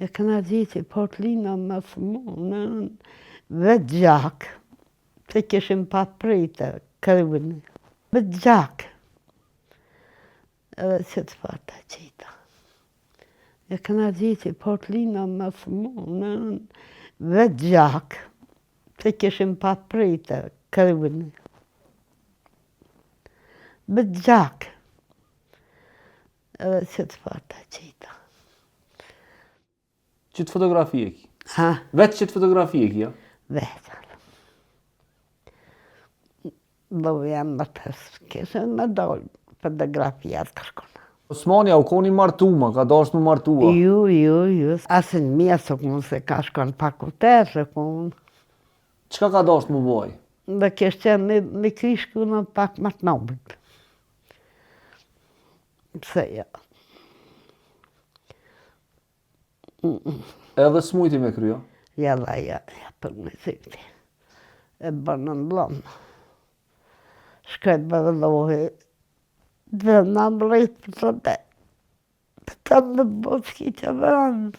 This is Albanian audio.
E këna gjithi Portlina në smunën dhe gjak, se kishim pa pritë kryvën. Dhe gjak, edhe që të farta qita. E këna gjithi Portlina në smunën dhe gjak, se kishim pa pritë kryvën. Dhe gjak, edhe që të farta qita. Qëtë fotografi e ki? Ha? Vetë qëtë fotografi e ki, ja? Vetë. Do vjen më të kishë në dojë fotografijat kërkona. Osmania u koni martuma, ka dash më martua? Ju. Asin mjesë kënë se ka shkon pakuteshë kënë. Qka ka dash më boj? Dhe kishë qenë një krishku në pak më të nobit. Pse ja. Edhe s'mujti me kryo? Ja, për në zyti. E bërë në blonë. Shkoj bërëdohi. Dhe në mrejtë për të te. Të të në boski që vërënë.